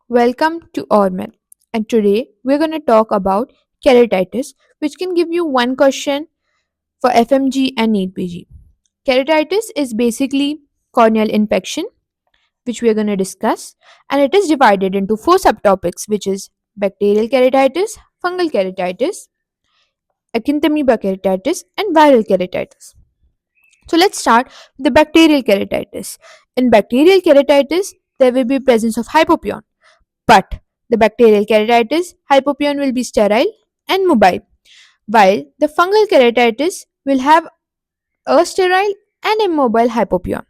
Welcome to ORMED, and today we're going to talk about keratitis, which can give you one question for FMGE and NEET PG. Keratitis is basically corneal infection, which we're going to discuss, and it is divided into four subtopics, which is bacterial keratitis, fungal keratitis, acanthamoeba keratitis, and viral keratitis. So let's start with the bacterial keratitis. In bacterial keratitis, there will be presence of hypopion. But the bacterial keratitis, hypopion will be sterile and mobile, while the fungal keratitis will have a sterile and immobile hypopion.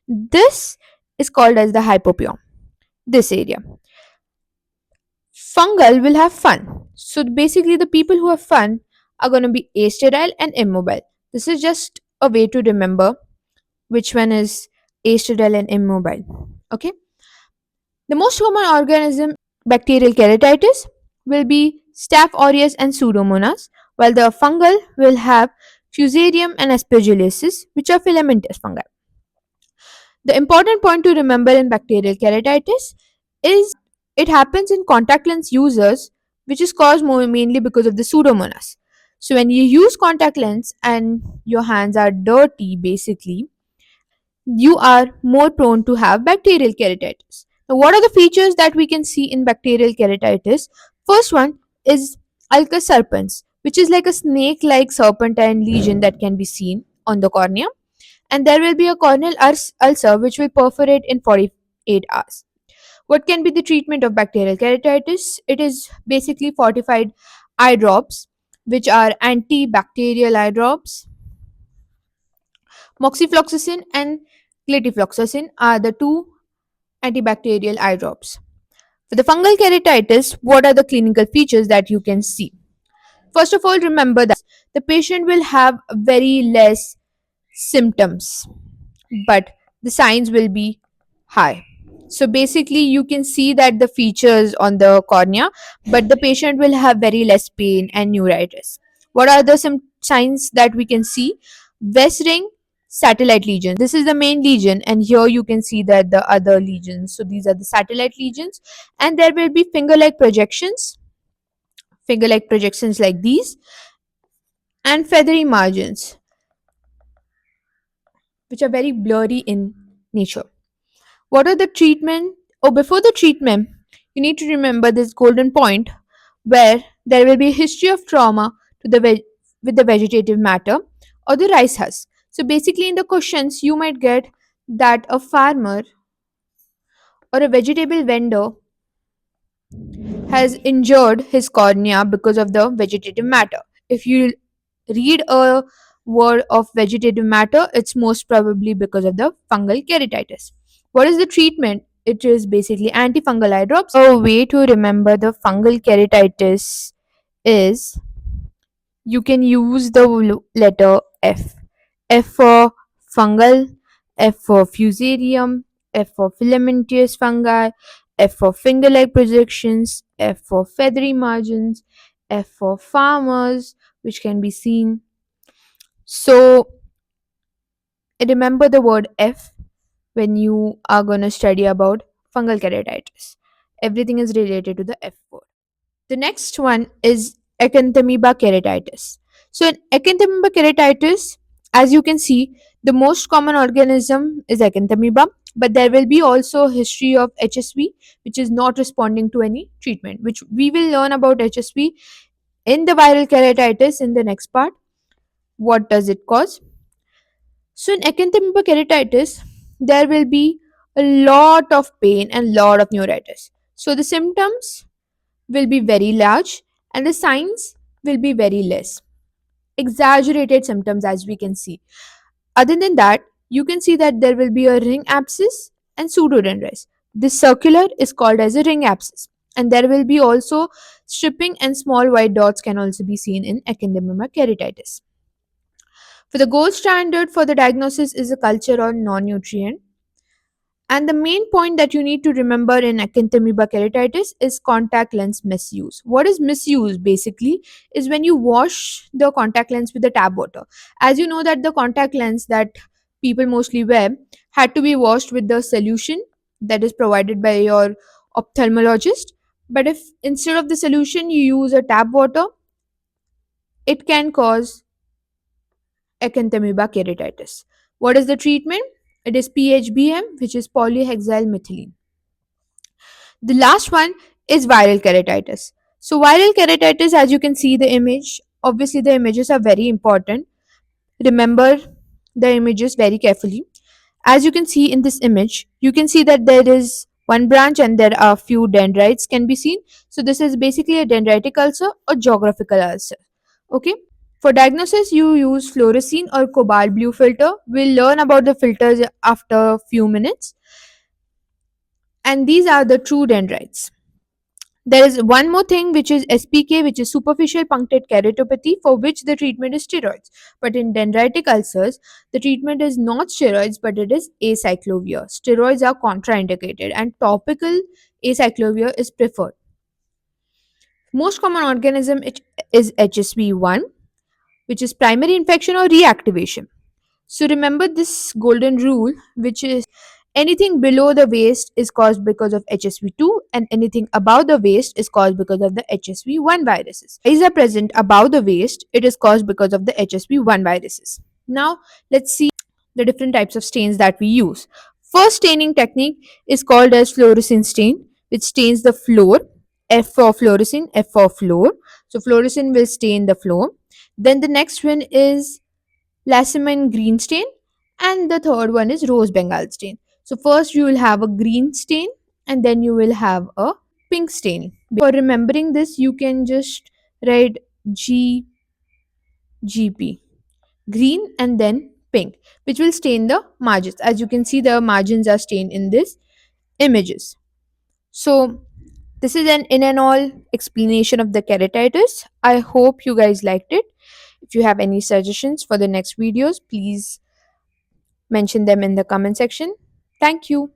This is called as the hypopion, this area. Fungal will have fun. So basically, the people who have fun are going to be asterile and immobile. This is just a way to remember which one is asterile and immobile. Okay. The most common organism bacterial keratitis will be Staph aureus and Pseudomonas, while the fungal will have Fusarium and Aspergillosis, which are filamentous fungi. The important point to remember in bacterial keratitis is it happens in contact lens users, which is caused mainly because of the Pseudomonas. So when you use contact lens and your hands are dirty, basically, you are more prone to have bacterial keratitis. Now, what are the features that we can see in bacterial keratitis? First one is ulcus serpens, which is like a snake-like serpentine lesion that can be seen on the cornea, and there will be a corneal ulcer which will perforate in 48 hours. What can be the treatment of bacterial keratitis? It is basically fortified eye drops, which are antibacterial eye drops. Moxifloxacin and clitifloxacin are the two antibacterial eye drops. For the fungal keratitis, what are the clinical features that you can see? First of all, remember that the patient will have very less symptoms, but the signs will be high. So basically, you can see that the features on the cornea, but the patient will have very less pain and neuritis. What are the some signs that we can see? West ring satellite lesions. This is the main lesion, and here you can see that the other lesions. So these are the satellite lesions, and there will be finger-like projections like these, and feathery margins, which are very blurry in nature. What are the treatment? Oh, before the treatment, you need to remember this golden point where there will be a history of trauma to with the vegetative matter or the rice husk. So basically, in the questions, you might get that a farmer or a vegetable vendor has injured his cornea because of the vegetative matter. If you read a word of vegetative matter, it's most probably because of the fungal keratitis. What is the treatment? It is basically antifungal eye drops. A way to remember the fungal keratitis is you can use the letter F. F for fungal, F for fusarium, F for filamentous fungi, F for finger-like projections, F for feathery margins, F for farmers, which can be seen. So remember the word F when you are going to study about fungal keratitis. Everything is related to the F word. The next one is acanthamoeba keratitis. So in acanthamoeba keratitis, as you can see, the most common organism is acanthamoeba, but there will be also history of HSV, which is not responding to any treatment, which we will learn about HSV in the viral keratitis in the next part. What does it cause? So in acanthamoeba keratitis, there will be a lot of pain and lot of neuritis. So the symptoms will be very large and the signs will be very less. Exaggerated symptoms, as we can see. Other than that, you can see that there will be a ring abscess and pseudodendrites. This circular is called as a ring abscess, and there will be also stripping and small white dots can also be seen in acanthamoeba keratitis. For the gold standard for the diagnosis is a culture or non-nutrient. And the main point that you need to remember in acanthamoeba keratitis is contact lens misuse. What is misuse basically is when you wash the contact lens with the tap water. As you know that the contact lens that people mostly wear had to be washed with the solution that is provided by your ophthalmologist. But if instead of the solution you use a tap water, it can cause acanthamoeba keratitis. What is the treatment? It is PHBM, which is polyhexyl methylene. The last one is viral keratitis. So, viral keratitis, as you can see the image, obviously the images are very important. Remember the images very carefully. As you can see in this image, you can see that there is one branch and there are few dendrites can be seen. So, this is basically a dendritic ulcer or geographical ulcer. Okay. For diagnosis, you use fluorescein or cobalt blue filter. We'll learn about the filters after a few minutes. And these are the true dendrites. There is one more thing which is SPK, which is superficial punctate keratopathy, for which the treatment is steroids. But in dendritic ulcers, the treatment is not steroids but it is acyclovir. Steroids are contraindicated and topical acyclovir is preferred. Most common organism is HSV1, which is primary infection or reactivation. So remember this golden rule, which is anything below the waist is caused because of HSV2 and anything above the waist is caused because of the HSV1 viruses. If are present above the waist, it is caused because of the HSV1 viruses. Now let's see the different types of stains that we use. First staining technique is called as fluorescein stain, which stains the floor. F for fluorescein, F for floor. So fluorescein will stain the floor. Then the next one is lassamin green stain, and the third one is rose bengal stain. So first you will have a green stain and then you will have a pink stain. For remembering this, you can just write GGP, green and then pink, which will stain the margins. As you can see, the margins are stained in this images. So this is an in and all explanation of the keratitis. I hope you guys liked it. If you have any suggestions for the next videos, please mention them in the comment section. Thank you.